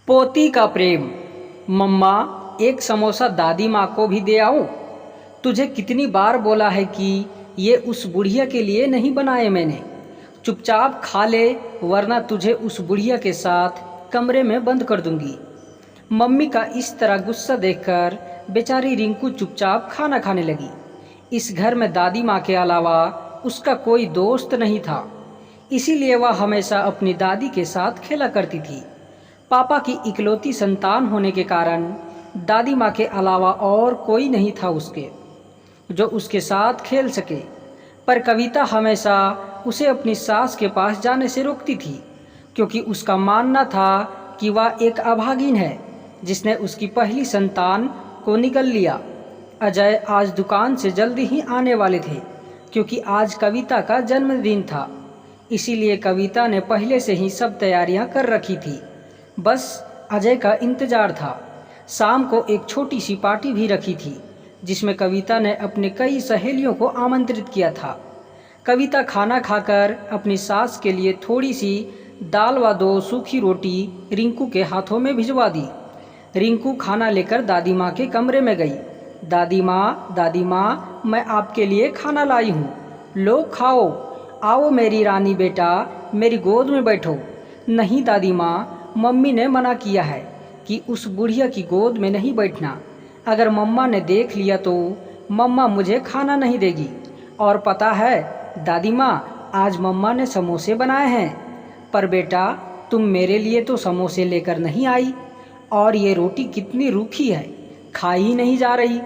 पोती का प्रेम। मम्मा, एक समोसा दादी माँ को भी दे आऊँ? तुझे कितनी बार बोला है कि ये उस बुढ़िया के लिए नहीं बनाए मैंने। चुपचाप खा ले, वरना तुझे उस बुढ़िया के साथ कमरे में बंद कर दूंगी। मम्मी का इस तरह गुस्सा देखकर बेचारी रिंकू चुपचाप खाना खाने लगी। इस घर में दादी माँ के अलावा उसका कोई दोस्त नहीं था, इसीलिए वह हमेशा अपनी दादी के साथ खेला करती थी। पापा की इकलौती संतान होने के कारण दादी माँ के अलावा और कोई नहीं था उसके जो उसके साथ खेल सके। पर कविता हमेशा उसे अपनी सास के पास जाने से रोकती थी, क्योंकि उसका मानना था कि वह एक अभागिन है जिसने उसकी पहली संतान को निगल लिया। अजय आज दुकान से जल्दी ही आने वाले थे, क्योंकि आज कविता का जन्मदिन था। इसीलिए कविता ने पहले से ही सब तैयारियां कर रखी थी, बस अजय का इंतज़ार था। शाम को एक छोटी सी पार्टी भी रखी थी, जिसमें कविता ने अपने कई सहेलियों को आमंत्रित किया था। कविता खाना खाकर अपनी सास के लिए थोड़ी सी दाल व 2 सूखी रोटी रिंकू के हाथों में भिजवा दी। रिंकू खाना लेकर दादी माँ के कमरे में गई। दादी माँ, मैं आपके लिए खाना लाई हूँ, लो खाओ। आओ मेरी रानी बेटा, मेरी गोद में बैठो। नहीं दादी माँ, मम्मी ने मना किया है कि उस बुढ़िया की गोद में नहीं बैठना। अगर मम्मा ने देख लिया तो मम्मा मुझे खाना नहीं देगी। और पता है दादी माँ, आज मम्मा ने समोसे बनाए हैं। पर बेटा, तुम मेरे लिए तो समोसे लेकर नहीं आई, और ये रोटी कितनी रूखी है, खाई ही नहीं जा रही।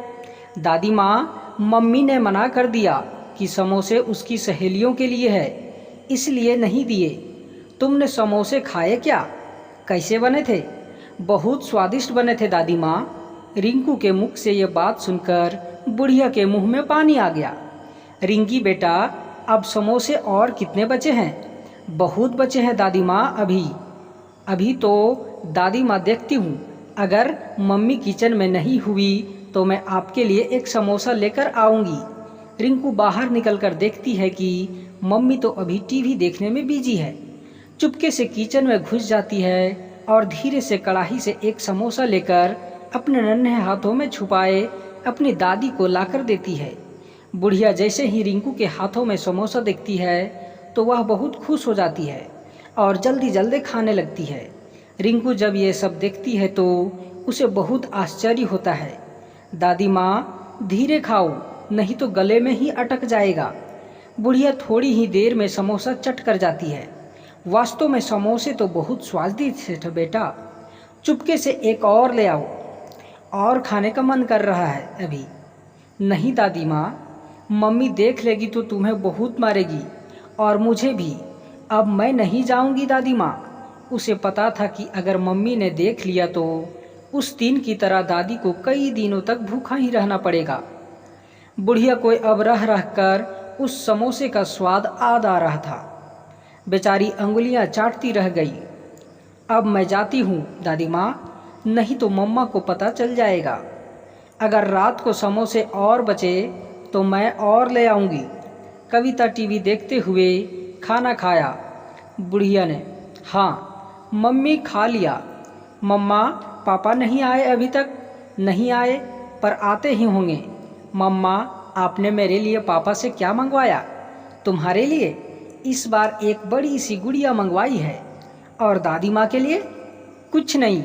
दादी माँ, मम्मी ने मना कर दिया कि समोसे उसकी सहेलियों के लिए है, इसलिए नहीं दिए। तुमने समोसे खाए क्या? कैसे बने थे? बहुत स्वादिष्ट बने थे दादी माँ। रिंकू के मुख से ये बात सुनकर बुढ़िया के मुंह में पानी आ गया। रिंकी बेटा, अब समोसे और कितने बचे हैं? बहुत बचे हैं दादी माँ, अभी तो दादी माँ देखती हूँ, अगर मम्मी किचन में नहीं हुई तो मैं आपके लिए एक समोसा लेकर आऊँगी। रिंकू बाहर निकलकर देखती है कि मम्मी तो अभी टीवी देखने में बिजी है। चुपके से किचन में घुस जाती है और धीरे से कढ़ाई से एक समोसा लेकर अपने नन्हे हाथों में छुपाए अपनी दादी को लाकर देती है। बुढ़िया जैसे ही रिंकू के हाथों में समोसा देखती है तो वह बहुत खुश हो जाती है और जल्दी जल्दी खाने लगती है। रिंकू जब ये सब देखती है तो उसे बहुत आश्चर्य होता है। दादी माँ, धीरे खाओ, नहीं तो गले में ही अटक जाएगा। बुढ़िया थोड़ी ही देर में समोसा चट कर जाती है। वास्तव में समोसे तो बहुत स्वादिष्ट थे बेटा, चुपके से एक और ले आओ, और खाने का मन कर रहा है अभी। नहीं दादी माँ, मम्मी देख लेगी तो तुम्हें बहुत मारेगी, और मुझे भी। अब मैं नहीं जाऊंगी दादी माँ। उसे पता था कि अगर मम्मी ने देख लिया तो उस दिन की तरह दादी को कई दिनों तक भूखा ही रहना पड़ेगा। बुढ़िया को अब रह रह कर उस समोसे का स्वाद याद आ रहा था। बेचारी अंगुलियां चाटती रह गई। अब मैं जाती हूँ दादी माँ, नहीं तो मम्मा को पता चल जाएगा। अगर रात को समोसे और बचे तो मैं और ले आऊँगी। कविता टीवी देखते हुए खाना खाया। बुढ़िया ने, हाँ मम्मी खा लिया। मम्मा, पापा नहीं आए अभी तक? नहीं आए, पर आते ही होंगे। मम्मा, आपने मेरे लिए पापा से क्या मंगवाया? तुम्हारे लिए इस बार एक बड़ी सी गुड़िया मंगवाई है। और दादी माँ के लिए? कुछ नहीं।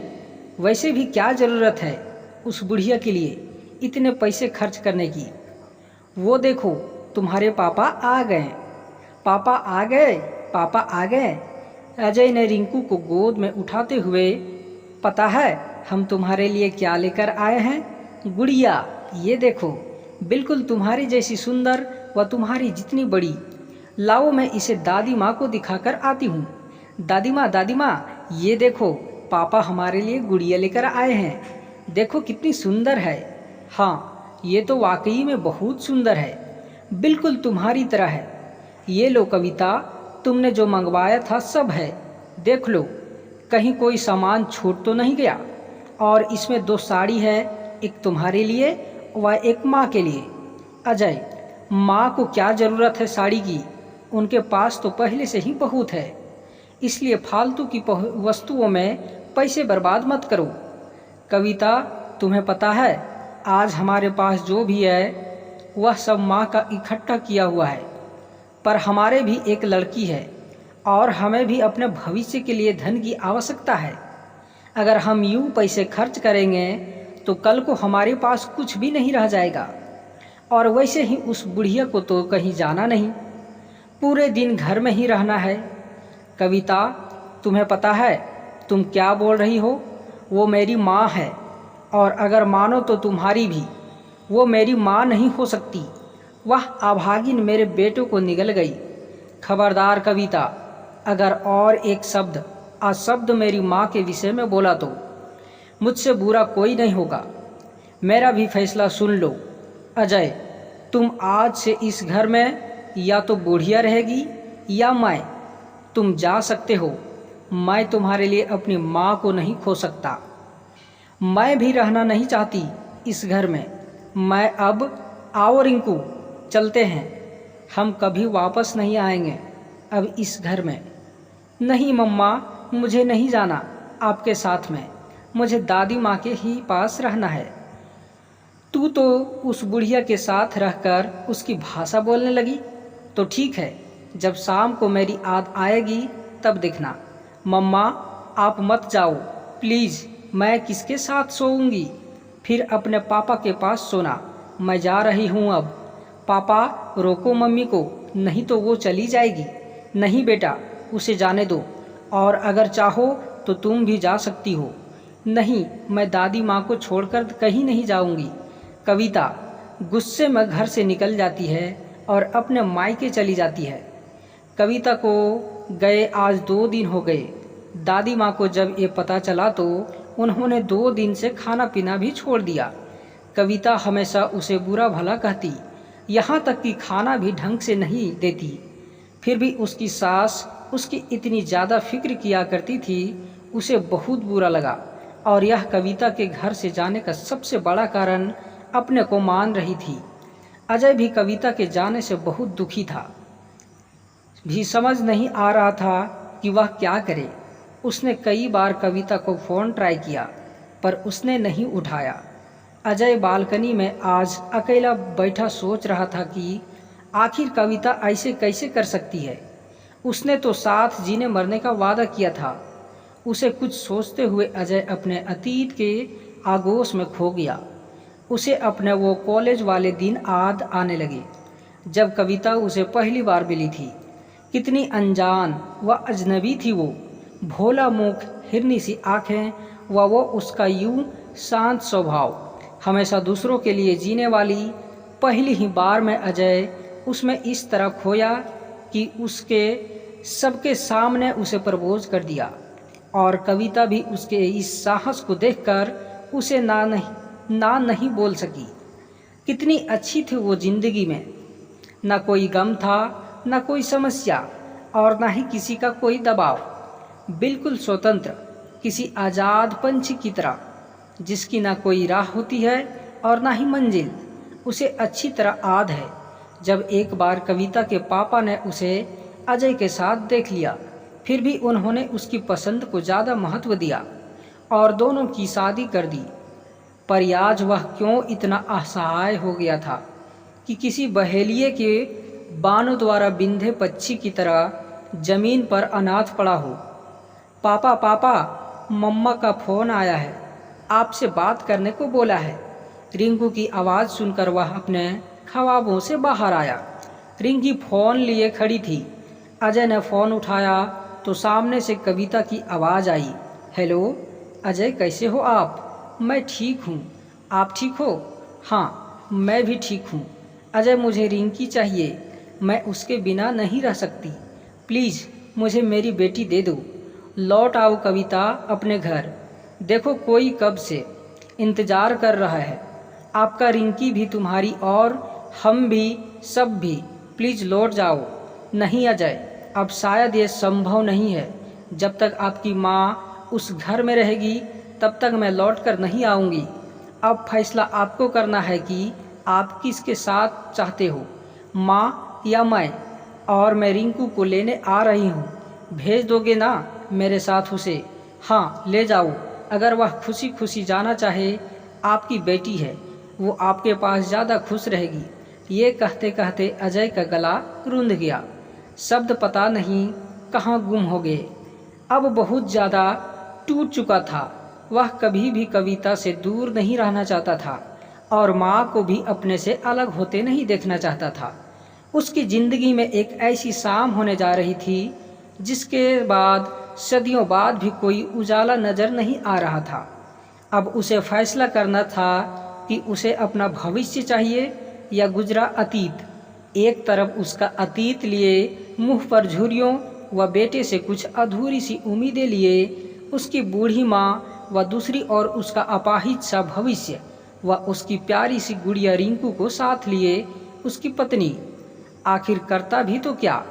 वैसे भी क्या ज़रूरत है उस बुढ़िया के लिए इतने पैसे खर्च करने की। वो देखो, तुम्हारे पापा आ गए। पापा आ गए, पापा आ गए। अजय ने रिंकू को गोद में उठाते हुए, पता है हम तुम्हारे लिए क्या लेकर आए हैं? गुड़िया, ये देखो, बिल्कुल तुम्हारी जैसी सुंदर व तुम्हारी जितनी बड़ी। लाओ, मैं इसे दादी माँ को दिखाकर आती हूँ। दादी माँ, ये देखो, पापा हमारे लिए गुड़िया लेकर आए हैं। देखो कितनी सुंदर है। हाँ, ये तो वाकई में बहुत सुंदर है, बिल्कुल तुम्हारी तरह है। ये लो कविता, तुमने जो मंगवाया था सब है, देख लो, कहीं कोई सामान छूट तो नहीं गया। और इसमें 2 साड़ी है, एक तुम्हारे लिए व एक माँ के लिए। अजय, माँ को क्या ज़रूरत है साड़ी की? उनके पास तो पहले से ही बहुत है, इसलिए फालतू की वस्तुओं में पैसे बर्बाद मत करो। कविता, तुम्हें पता है आज हमारे पास जो भी है वह सब माँ का इकट्ठा किया हुआ है, पर हमारे भी एक लड़की है और हमें भी अपने भविष्य के लिए धन की आवश्यकता है। अगर हम यूँ पैसे खर्च करेंगे तो कल को हमारे पास कुछ भी नहीं रह जाएगा। और वैसे ही उस बुढ़िया को तो कहीं जाना नहीं, पूरे दिन घर में ही रहना है। कविता, तुम्हें पता है तुम क्या बोल रही हो? वो मेरी माँ है, और अगर मानो तो तुम्हारी भी। वो मेरी माँ नहीं हो सकती। वह अभागिन मेरे बेटों को निगल गई। खबरदार कविता, अगर और एक शब्द अशब्द मेरी माँ के विषय में बोला तो मुझसे बुरा कोई नहीं होगा। मेरा भी फैसला सुन लो। अजय, तुम आज से इस घर में या तो बुढ़िया रहेगी या मैं। तुम जा सकते हो। मैं तुम्हारे लिए अपनी माँ को नहीं खो सकता। मैं भी रहना नहीं चाहती इस घर में। मैं अब आओ रिंकू, चलते हैं। हम कभी वापस नहीं आएंगे अब इस घर में। नहीं मम्मा, मुझे नहीं जाना आपके साथ में। मुझे दादी माँ के ही पास रहना है। तू तो उस बुढ़िया के साथ रहकर उसकी भाषा बोलने लगी। तो ठीक है, जब शाम को मेरी याद आएगी तब देखना। मम्मा, आप मत जाओ प्लीज़। मैं किसके साथ सोऊंगी? फिर अपने पापा के पास सोना। मैं जा रही हूँ अब। पापा, रोको मम्मी को, नहीं तो वो चली जाएगी। नहीं बेटा, उसे जाने दो, और अगर चाहो तो तुम भी जा सकती हो। नहीं, मैं दादी माँ को छोड़कर कहीं नहीं जाऊंगी। कविता गुस्से में घर से निकल जाती है और अपने मायके चली जाती है। कविता को गए आज 2 दिन हो गए। दादी माँ को जब ये पता चला तो उन्होंने 2 दिन से खाना पीना भी छोड़ दिया। कविता हमेशा उसे बुरा भला कहती, यहाँ तक कि खाना भी ढंग से नहीं देती। फिर भी उसकी सास उसकी इतनी ज़्यादा फिक्र किया करती थी, उसे बहुत बुरा लगा। और यह कविता के घर से जाने का सबसे बड़ा कारण अपने को मान रही थी। अजय भी कविता के जाने से बहुत दुखी था, भी समझ नहीं आ रहा था कि वह क्या करे। उसने कई बार कविता को फ़ोन ट्राई किया, पर उसने नहीं उठाया। अजय बालकनी में आज अकेला बैठा सोच रहा था कि आखिर कविता ऐसे कैसे कर सकती है। उसने तो साथ जीने मरने का वादा किया था। उसे कुछ सोचते हुए अजय अपने अतीत के आगोश में खो गया। उसे अपने वो कॉलेज वाले दिन याद आने लगे जब कविता उसे पहली बार मिली थी। कितनी अनजान व अजनबी थी वो। भोला मुख, हिरनी सी आँखें व वो उसका यूं शांत स्वभाव, हमेशा दूसरों के लिए जीने वाली। पहली ही बार में अजय उसमें इस तरह खोया कि उसके सबके सामने उसे प्रपोज कर दिया। और कविता भी उसके इस साहस को देखकर उसे ना नहीं बोल सकी। कितनी अच्छी थी वो जिंदगी में। न कोई गम था, न कोई समस्या, और न ही किसी का कोई दबाव। बिल्कुल स्वतंत्र, किसी आज़ाद पंछी की तरह, जिसकी ना कोई राह होती है और ना ही मंजिल। उसे अच्छी तरह याद है जब एक बार कविता के पापा ने उसे अजय के साथ देख लिया। फिर भी उन्होंने उसकी पसंद को ज़्यादा महत्व दिया और दोनों की शादी कर दी। पर आज वह क्यों इतना असहाय हो गया था कि किसी बहेलिए के बानों द्वारा बिंधे पक्षी की तरह जमीन पर अनाथ पड़ा हो। पापा पापा, मम्मा का फ़ोन आया है, आपसे बात करने को बोला है। रिंकू की आवाज़ सुनकर वह अपने ख्वाबों से बाहर आया। रिंकी फ़ोन लिए खड़ी थी। अजय ने फ़ोन उठाया तो सामने से कविता की आवाज़ आई, हेलो अजय, कैसे हो आप? मैं ठीक हूँ, आप ठीक हो? हाँ, मैं भी ठीक हूँ। अजय, मुझे रिंकी चाहिए, मैं उसके बिना नहीं रह सकती। प्लीज़ मुझे मेरी बेटी दे दो। लौट आओ कविता अपने घर। देखो कोई कब से इंतज़ार कर रहा है। आपका रिंकी भी तुम्हारी, और हम भी, सब भी। प्लीज़ लौट जाओ। नहीं अजय, अब शायद ये संभव नहीं है। जब तक आपकी माँ उस घर में रहेगी तब तक मैं लौट कर नहीं आऊँगी। अब फैसला आपको करना है कि आप किसके साथ चाहते हो, माँ या मैं। और मैं रिंकू को लेने आ रही हूँ, भेज दोगे ना मेरे साथ उसे? हाँ ले जाओ, अगर वह खुशी खुशी जाना चाहे, आपकी बेटी है, वो आपके पास ज़्यादा खुश रहेगी। ये कहते कहते अजय का गला रुंध गया, शब्द पता नहीं कहाँ गुम हो गए। अब बहुत ज़्यादा टूट चुका था। वह कभी भी कविता से दूर नहीं रहना चाहता था और माँ को भी अपने से अलग होते नहीं देखना चाहता था। उसकी ज़िंदगी में एक ऐसी शाम होने जा रही थी जिसके बाद सदियों बाद भी कोई उजाला नज़र नहीं आ रहा था। अब उसे फैसला करना था कि उसे अपना भविष्य चाहिए या गुजरा अतीत। एक तरफ उसका अतीत लिए मुंह पर झुर्रियों व बेटे से कुछ अधूरी सी उम्मीदें लिए उसकी बूढ़ी माँ, व दूसरी ओर उसका अपाहिज सा भविष्य व उसकी प्यारी सी गुड़िया रिंकू को साथ लिए उसकी पत्नी। आखिर करता भी तो क्या?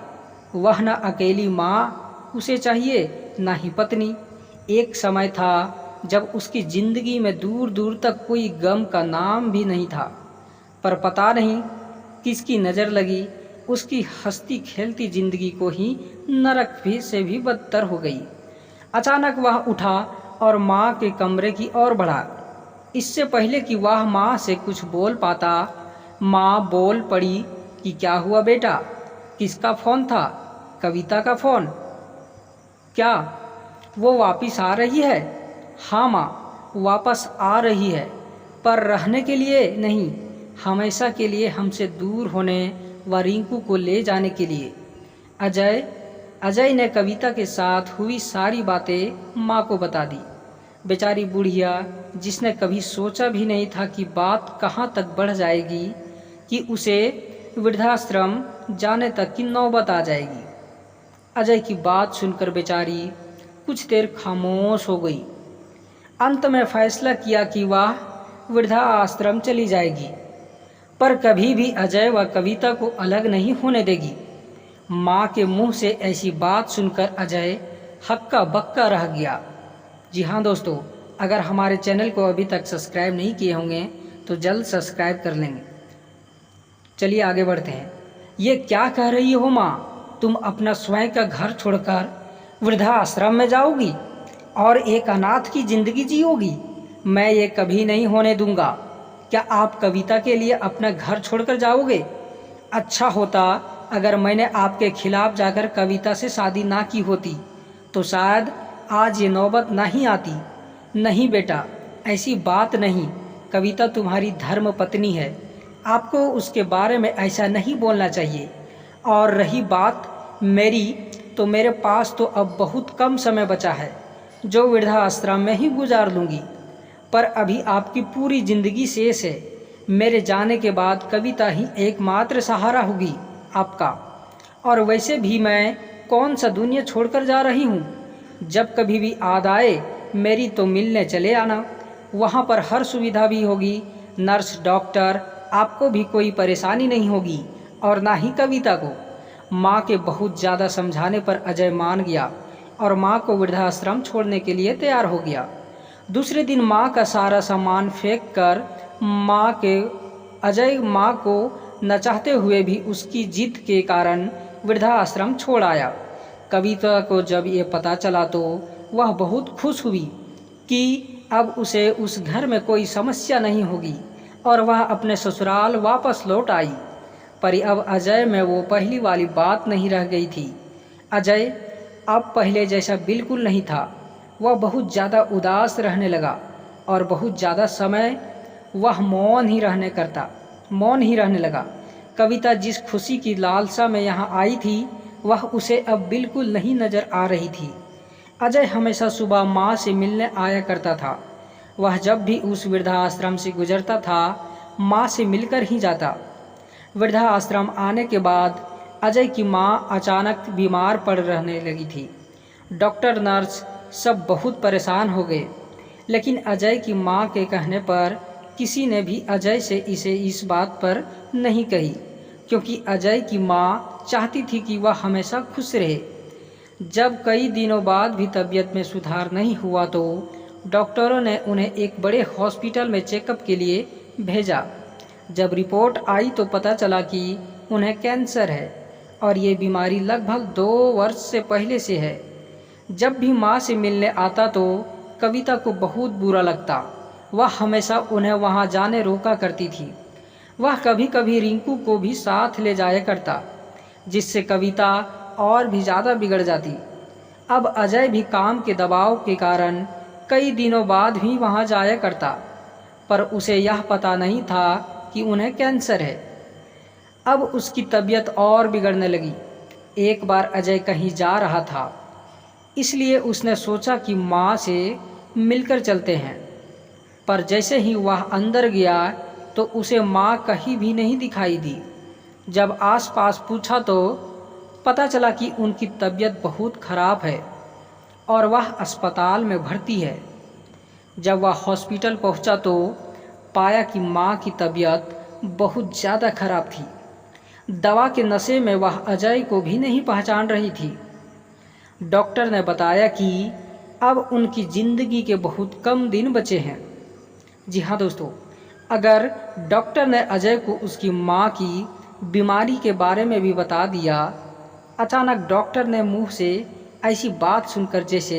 वह न अकेली माँ उसे चाहिए, न ही पत्नी। एक समय था जब उसकी ज़िंदगी में दूर दूर तक कोई गम का नाम भी नहीं था, पर पता नहीं किसकी नज़र लगी, उसकी हंसती खेलती ज़िंदगी को ही नरक भी से भी बदतर हो गई। अचानक वह उठा और माँ के कमरे की ओर बढ़ा। इससे पहले कि वह माँ से कुछ बोल पाता, माँ बोल पड़ी कि क्या हुआ बेटा, किसका फ़ोन था? कविता का फ़ोन। क्या वो वापस आ रही है? हाँ माँ, वापस आ रही है, पर रहने के लिए नहीं, हमेशा के लिए हमसे दूर होने व रिंकू को ले जाने के लिए। अजय ने कविता के साथ हुई सारी बातें माँ को बता दी। बेचारी बुढ़िया, जिसने कभी सोचा भी नहीं था कि बात कहाँ तक बढ़ जाएगी, कि उसे वृद्धाश्रम जाने तक की नौबत आ जाएगी। अजय की बात सुनकर बेचारी कुछ देर खामोश हो गई। अंत में फैसला किया कि वह वृद्धाश्रम चली जाएगी, पर कभी भी अजय व कविता को अलग नहीं होने देगी। माँ के मुंह से ऐसी बात सुनकर अजय हक्का बक्का रह गया। जी हाँ दोस्तों, अगर हमारे चैनल को अभी तक सब्सक्राइब नहीं किए होंगे तो जल्द सब्सक्राइब कर लेंगे। चलिए आगे बढ़ते हैं। ये क्या कह रही हो माँ, तुम अपना स्वयं का घर छोड़कर वृद्धाश्रम में जाओगी और एक अनाथ की ज़िंदगी जियोगी? मैं ये कभी नहीं होने दूंगा। क्या आप कविता के लिए अपना घर छोड़कर जाओगे? अच्छा होता अगर मैंने आपके खिलाफ जाकर कविता से शादी ना की होती, तो शायद आज ये नौबत नहीं आती। नहीं बेटा, ऐसी बात नहीं। कविता तुम्हारी धर्म पत्नी है, आपको उसके बारे में ऐसा नहीं बोलना चाहिए। और रही बात मेरी, तो मेरे पास तो अब बहुत कम समय बचा है, जो वृद्धाश्रम में ही गुजार लूँगी। पर अभी आपकी पूरी ज़िंदगी शेष है। मेरे जाने के बाद कविता ही एकमात्र सहारा होगी आपका। और वैसे भी मैं कौन सा दुनिया छोड़कर जा रही हूँ। जब कभी भी याद आए मेरी तो मिलने चले आना, वहाँ पर हर सुविधा भी होगी, नर्स डॉक्टर, आपको भी कोई परेशानी नहीं होगी और ना ही कविता को। माँ के बहुत ज़्यादा समझाने पर अजय मान गया और माँ को वृद्धाश्रम छोड़ने के लिए तैयार हो गया। दूसरे दिन माँ का सारा सामान फेंक कर अजय माँ को न चाहते हुए भी उसकी जिद के कारण वृद्धाश्रम छोड़ आया। कविता को जब ये पता चला तो वह बहुत खुश हुई कि अब उसे उस घर में कोई समस्या नहीं होगी और वह अपने ससुराल वापस लौट आई। पर अब अजय में वो पहली वाली बात नहीं रह गई थी। अजय अब पहले जैसा बिल्कुल नहीं था। वह बहुत ज़्यादा उदास रहने लगा और बहुत ज़्यादा समय वह मौन ही रहने लगा। कविता जिस खुशी की लालसा में यहाँ आई थी, वह उसे अब बिल्कुल नहीं नज़र आ रही थी। अजय हमेशा सुबह माँ से मिलने आया करता था। वह जब भी उस वृद्धाश्रम से गुजरता था, माँ से मिलकर ही जाता। वृद्धाश्रम आने के बाद अजय की माँ अचानक बीमार पड़ रहने लगी थी। डॉक्टर नर्स सब बहुत परेशान हो गए, लेकिन अजय की माँ के कहने पर किसी ने भी अजय से इस बात पर नहीं कही, क्योंकि अजय की माँ चाहती थी कि वह हमेशा खुश रहे। जब कई दिनों बाद भी तबीयत में सुधार नहीं हुआ तो डॉक्टरों ने उन्हें एक बड़े हॉस्पिटल में चेकअप के लिए भेजा। जब रिपोर्ट आई तो पता चला कि उन्हें कैंसर है और ये बीमारी लगभग 2 वर्ष से पहले से है। जब भी माँ से मिलने आता तो कविता को बहुत बुरा लगता। वह हमेशा उन्हें वहाँ जाने रोका करती थी। वह कभी कभी रिंकू को भी साथ ले जाया करता, जिससे कविता और भी ज़्यादा बिगड़ जाती। अब अजय भी काम के दबाव के कारण कई दिनों बाद ही वहाँ जाया करता, पर उसे यह पता नहीं था कि उन्हें कैंसर है। अब उसकी तबीयत और बिगड़ने लगी। एक बार अजय कहीं जा रहा था, इसलिए उसने सोचा कि माँ से मिलकर चलते हैं। पर जैसे ही वह अंदर गया तो उसे माँ कहीं भी नहीं दिखाई दी। जब आसपास पूछा तो पता चला कि उनकी तबीयत बहुत खराब है और वह अस्पताल में भर्ती है। जब वह हॉस्पिटल पहुंचा तो पाया कि माँ की तबीयत बहुत ज़्यादा खराब थी। दवा के नशे में वह अजय को भी नहीं पहचान रही थी। डॉक्टर ने बताया कि अब उनकी ज़िंदगी के बहुत कम दिन बचे हैं। जी हाँ दोस्तों, अगर डॉक्टर ने अजय को उसकी माँ की बीमारी के बारे में भी बता दिया। अचानक डॉक्टर ने मुंह से ऐसी बात सुनकर जैसे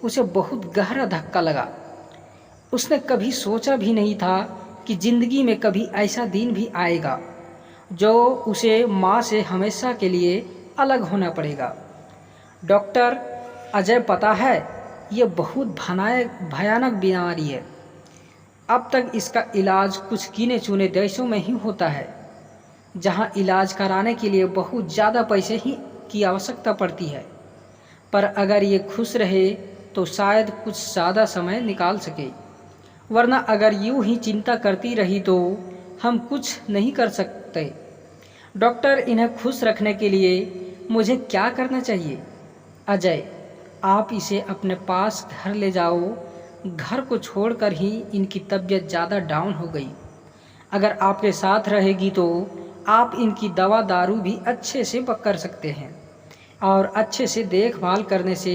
उसे बहुत गहरा धक्का लगा। उसने कभी सोचा भी नहीं था कि ज़िंदगी में कभी ऐसा दिन भी आएगा जो उसे माँ से हमेशा के लिए अलग होना पड़ेगा। डॉक्टर, अजय पता है ये बहुत भयानक बीमारी है। अब तक इसका इलाज कुछ गिने चुने देशों में ही होता है, जहाँ इलाज कराने के लिए बहुत ज़्यादा पैसे ही की आवश्यकता पड़ती है। पर अगर ये खुश रहे तो शायद कुछ ज़्यादा समय निकाल सके, वरना अगर यूँ ही चिंता करती रही तो हम कुछ नहीं कर सकते। डॉक्टर, इन्हें खुश रखने के लिए मुझे क्या करना चाहिए? अजय, आप इसे अपने पास घर ले जाओ। घर को छोड़कर ही इनकी तबीयत ज़्यादा डाउन हो गई। अगर आपके साथ रहेगी तो आप इनकी दवा दारू भी अच्छे से कर सकते हैं और अच्छे से देखभाल करने से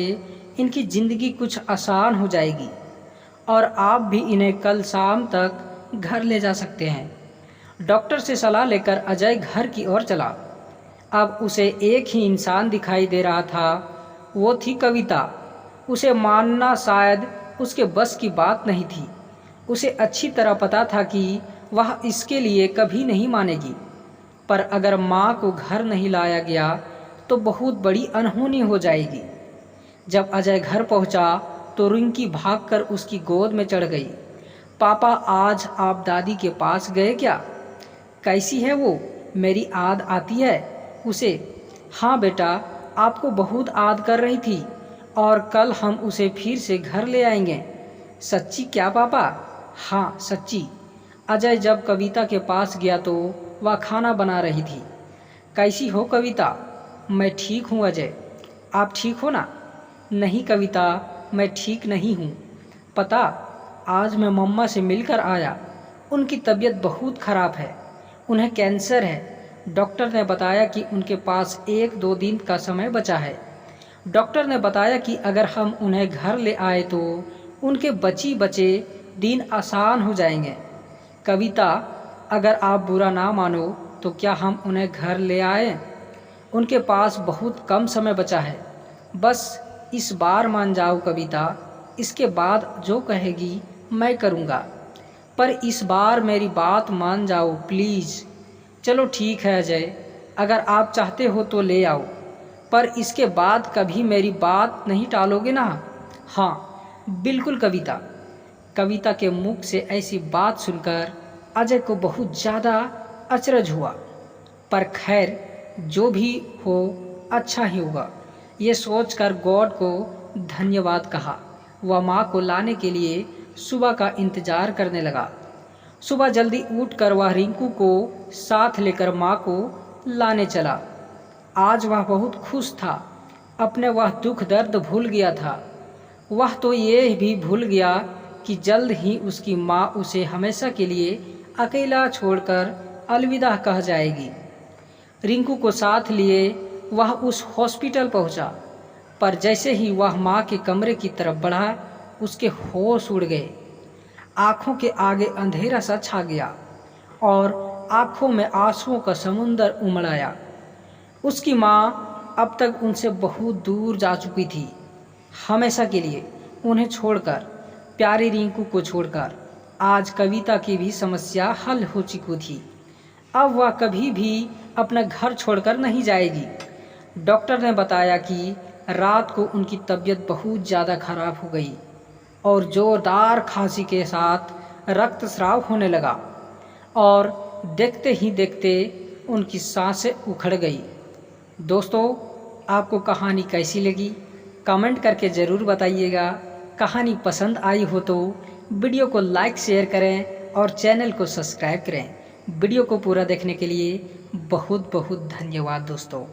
इनकी ज़िंदगी कुछ आसान हो जाएगी और आप भी इन्हें कल शाम तक घर ले जा सकते हैं। डॉक्टर से सलाह लेकर अजय घर की ओर चला। अब उसे एक ही इंसान दिखाई दे रहा था, वो थी कविता। उसे मानना शायद उसके बस की बात नहीं थी। उसे अच्छी तरह पता था कि वह इसके लिए कभी नहीं मानेगी, पर अगर माँ को घर नहीं लाया गया तो बहुत बड़ी अनहोनी हो जाएगी। जब अजय घर पहुँचा तो रिंकी भागकर उसकी गोद में चढ़ गई। पापा, आज आप दादी के पास गए क्या? कैसी है वो? मेरी याद आती है उसे? हाँ बेटा, आपको बहुत याद कर रही थी और कल हम उसे फिर से घर ले आएंगे। सच्ची क्या पापा? हाँ सच्ची। अजय जब कविता के पास गया तो वह खाना बना रही थी। कैसी हो कविता? मैं ठीक हूँ अजय, आप ठीक हो ना? नहीं कविता, मैं ठीक नहीं हूँ। पता, आज मैं मम्मा से मिलकर आया। उनकी तबीयत बहुत ख़राब है, उन्हें कैंसर है। डॉक्टर ने बताया कि उनके पास 1-2 दिन का समय बचा है। डॉक्टर ने बताया कि अगर हम उन्हें घर ले आए तो उनके बचे दिन आसान हो जाएंगे। कविता, अगर आप बुरा ना मानो तो क्या हम उन्हें घर ले आएं? उनके पास बहुत कम समय बचा है, बस इस बार मान जाओ कविता। इसके बाद जो कहेगी मैं करूँगा, पर इस बार मेरी बात मान जाओ प्लीज़। चलो ठीक है अजय, अगर आप चाहते हो तो ले आओ, पर इसके बाद कभी मेरी बात नहीं टालोगे ना? हाँ बिल्कुल कविता। कविता के मुख से ऐसी बात सुनकर अजय को बहुत ज़्यादा अचरज हुआ, पर खैर जो भी हो अच्छा ही होगा, ये सोचकर गॉड को धन्यवाद कहा। वह माँ को लाने के लिए सुबह का इंतज़ार करने लगा। सुबह जल्दी उठकर वह रिंकू को साथ लेकर माँ को लाने चला। आज वह बहुत खुश था। अपने वह दुख दर्द भूल गया था। वह तो ये भी भूल गया कि जल्द ही उसकी माँ उसे हमेशा के लिए अकेला छोड़कर अलविदा कह जाएगी। रिंकू को साथ लिए वह उस हॉस्पिटल पहुंचा, पर जैसे ही वह माँ के कमरे की तरफ बढ़ा उसके होश उड़ गए। आँखों के आगे अंधेरा सा छा गया और आँखों में आंसुओं का समुंदर उमड़ आया। उसकी माँ अब तक उनसे बहुत दूर जा चुकी थी। हमेशा के लिए उन्हें छोड़कर, प्यारी रिंकू को छोड़कर आज कविता की भी समस्या हल हो चुकी थी। अब वह कभी भी अपना घर छोड़कर नहीं जाएगी। डॉक्टर ने बताया कि रात को उनकी तबीयत बहुत ज़्यादा खराब हो गई और ज़ोरदार खांसी के साथ रक्तस्राव होने लगा और देखते ही देखते उनकी सांसें उखड़ गई। दोस्तों, आपको कहानी कैसी लगी कमेंट करके ज़रूर बताइएगा। कहानी पसंद आई हो तो वीडियो को लाइक शेयर करें और चैनल को सब्सक्राइब करें। वीडियो को पूरा देखने के लिए बहुत बहुत धन्यवाद दोस्तों।